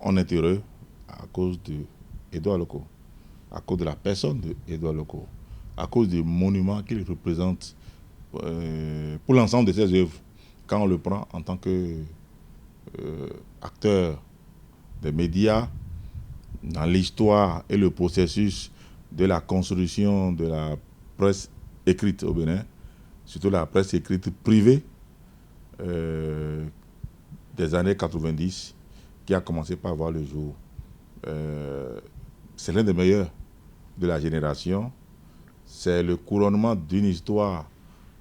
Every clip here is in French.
On est heureux à cause d'Édouard Loko, à cause de la personne d'Édouard Loko, à cause du monument qu'il représente pour l'ensemble de ses œuvres, quand on le prend en tant qu'acteur des médias, dans l'histoire et le processus de la construction de la presse écrite au Bénin, surtout la presse écrite privée des années 90, qui a commencé par voir le jour. C'est l'un des meilleurs de la génération. C'est le couronnement d'une histoire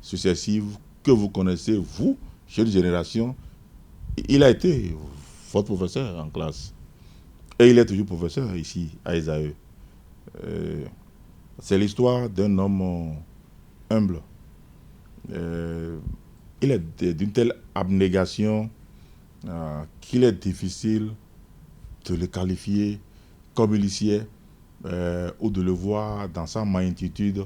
successive que vous connaissez, vous, jeune génération. Il a été votre professeur en classe. Et il est toujours professeur ici, à Esaü. C'est l'histoire d'un homme humble. Il est d'une telle abnégation qu'il est difficile de le qualifier comme initié ou de le voir dans sa magnitude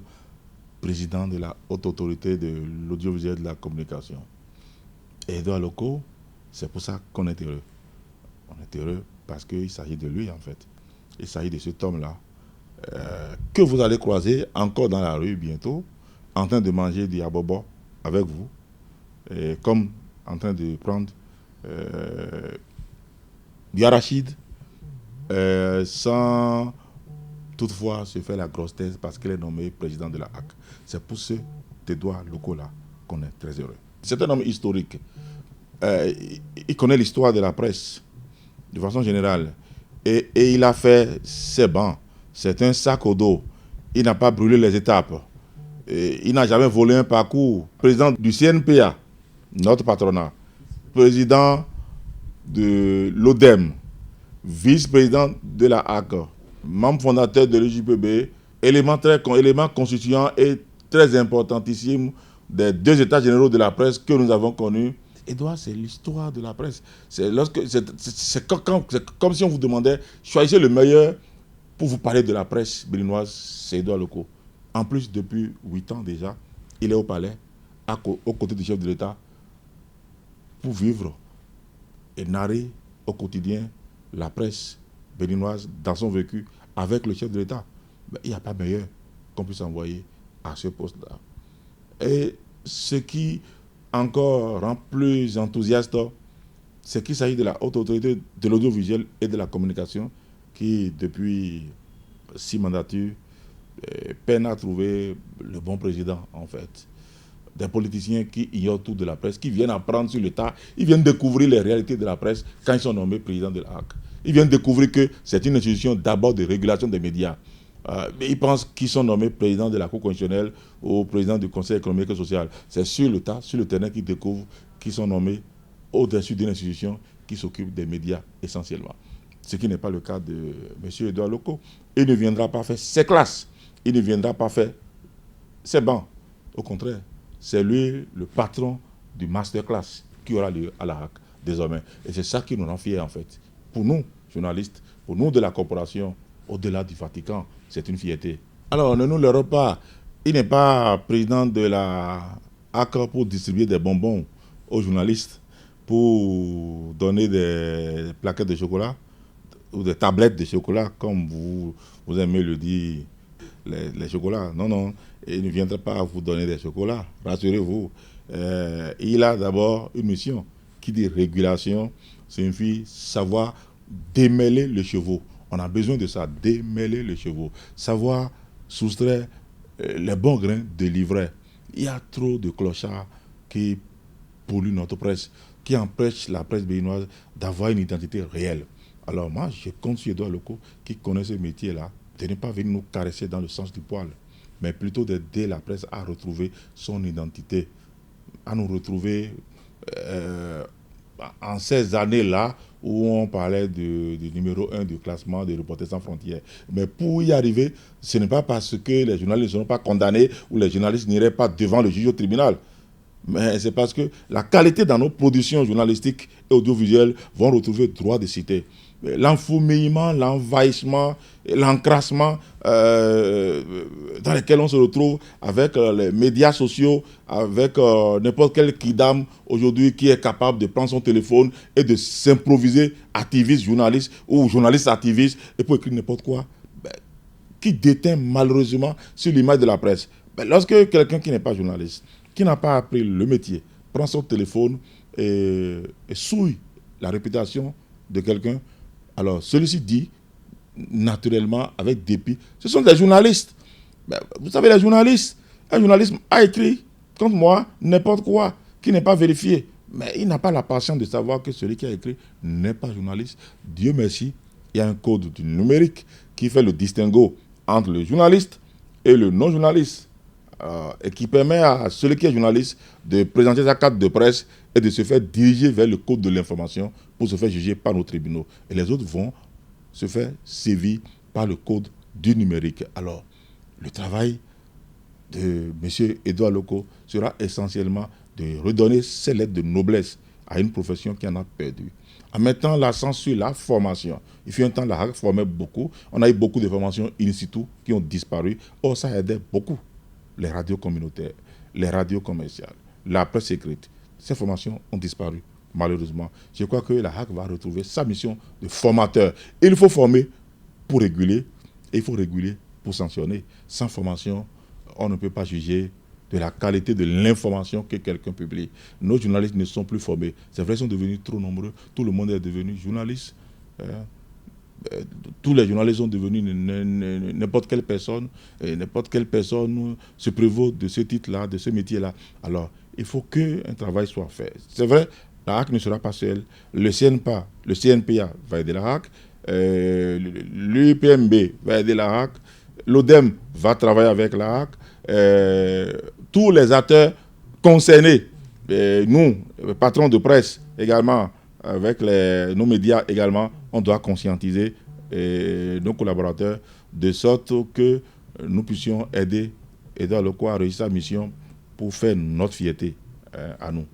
président de la haute autorité de l'audiovisuel et de la communication. Et Édouard Loko, c'est pour ça qu'on est heureux. On est heureux parce qu'il s'agit de lui en fait. Il s'agit de cet homme-là que vous allez croiser encore dans la rue bientôt, en train de manger du yabobo avec vous, et comme en train de prendre du arachide, sans toutefois se faire la grosse thèse parce qu'il est nommé président de la HAC. C'est pour ce Édouard Loko-là qu'on est très heureux. C'est un homme historique. Il connaît l'histoire de la presse de façon générale. Et il a fait ses bancs. C'est un sac au dos. Il n'a pas brûlé les étapes. Et il n'a jamais volé un parcours. Président du CNPA, notre patronat. Président de l'ODEM. Vice-président de la HAC. Membre fondateur de l'UJPB. Élément constituant et très importantissime des deux états généraux de la presse que nous avons connus. Édouard, c'est l'histoire de la presse. C'est comme si on vous demandait, choisissez le meilleur pour vous parler de la presse béninoise, c'est Édouard Loko. En plus, depuis 8 ans déjà, il est au palais, aux côtés du chef de l'État, pour vivre et narrer au quotidien la presse béninoise dans son vécu avec le chef de l'État. Il n'y a pas meilleur qu'on puisse envoyer à ce poste-là. Et ce qui encore rend plus enthousiaste, c'est qu'il s'agit de la haute autorité de l'audiovisuel et de la communication qui, depuis 6 mandatures, peine à trouver le bon président, en fait. Des politiciens qui ignorent tout de la presse, qui viennent apprendre sur l'État, ils viennent découvrir les réalités de la presse quand ils sont nommés président de la HAC. Ils viennent découvrir que c'est une institution d'abord de régulation des médias. Mais ils pensent qu'ils sont nommés président de la Cour constitutionnelle ou président du Conseil économique et social. C'est sur le tas, sur le terrain qu'ils découvrent qu'ils sont nommés au-dessus d'une institution qui s'occupe des médias essentiellement. Ce qui n'est pas le cas de M. Édouard Loko. Il ne viendra pas faire ses classes. Il ne viendra pas faire ses bancs. Au contraire, c'est lui le patron du masterclass qui aura lieu à la HAC désormais. Et c'est ça qui nous rend fiers en fait. Pour nous, journalistes, pour nous de la corporation, au-delà du Vatican, c'est une fierté. Alors, ne nous leurrons pas. Il n'est pas président de la HAC pour distribuer des bonbons aux journalistes, pour donner des plaquettes de chocolat ou des tablettes de chocolat, comme vous aimez le dire, les chocolats. Non, non, il ne viendra pas vous donner des chocolats, rassurez-vous. Il a d'abord une mission qui dit régulation, signifie savoir démêler les chevaux. On a besoin de ça, démêler les chevaux, savoir soustraire les bons grains de l'ivraie. Il y a trop de clochards qui polluent notre presse, qui empêchent la presse béninoise d'avoir une identité réelle. Alors moi, je compte sur Édouard Loko, qui connaît ce métier-là, de ne pas venir nous caresser dans le sens du poil, mais plutôt d'aider la presse à retrouver son identité, à nous retrouver en ces années-là où on parlait du numéro 1 du classement des Reporters sans frontières. Mais pour y arriver, ce n'est pas parce que les journalistes ne seront pas condamnés ou les journalistes n'iraient pas devant le juge au tribunal. Mais c'est parce que la qualité dans nos productions journalistiques et audiovisuelles vont retrouver droit de cité. l'enfourmillement, l'envahissement, l'encrassement dans lesquels on se retrouve avec les médias sociaux, avec n'importe quel kidam aujourd'hui qui est capable de prendre son téléphone et de s'improviser activiste, journaliste ou journaliste activiste et pour écrire n'importe quoi, qui déteint malheureusement sur l'image de la presse. Lorsque quelqu'un qui n'est pas journaliste, qui n'a pas appris le métier, prend son téléphone et souille la réputation de quelqu'un, alors celui-ci dit naturellement, avec dépit, ce sont des journalistes. Vous savez, les journalistes, un journaliste a écrit contre moi n'importe quoi qui n'est pas vérifié. Mais il n'a pas la patience de savoir que celui qui a écrit n'est pas journaliste. Dieu merci, il y a un code du numérique qui fait le distinguo entre le journaliste et le non-journaliste. Et qui permet à celui qui est journaliste de présenter sa carte de presse et de se faire diriger vers le code de l'information pour se faire juger par nos tribunaux. Et les autres vont se faire sévir par le code du numérique. Alors, le travail de M. Edouard Loko sera essentiellement de redonner ces lettres de noblesse à une profession qui en a perdu. En mettant l'accent sur la formation. Il fut un temps, la HAC formait beaucoup. On a eu beaucoup de formations in situ qui ont disparu. Or, ça aidait beaucoup les radios communautaires, les radios commerciales, la presse écrite. Ces formations ont disparu, malheureusement. Je crois que la HAC va retrouver sa mission de formateur. Il faut former pour réguler et il faut réguler pour sanctionner. Sans formation, on ne peut pas juger de la qualité de l'information que quelqu'un publie. Nos journalistes ne sont plus formés. C'est vrai, ils sont devenus trop nombreux. Tout le monde est devenu journaliste. Tous les journalistes sont devenus n'importe quelle personne. Et n'importe quelle personne se prévaut de ce titre-là, de ce métier-là. Alors, il faut qu'un travail soit fait. C'est vrai, la HAC ne sera pas seule. Le CNPA va aider la HAC. L'UPMB va aider la HAC. L'ODEM va travailler avec la HAC. Tous les acteurs concernés, nous, patrons de presse également, avec nos médias également, on doit conscientiser nos collaborateurs de sorte que nous puissions aider Edouard Loko à réussir sa mission pour faire notre fierté à nous.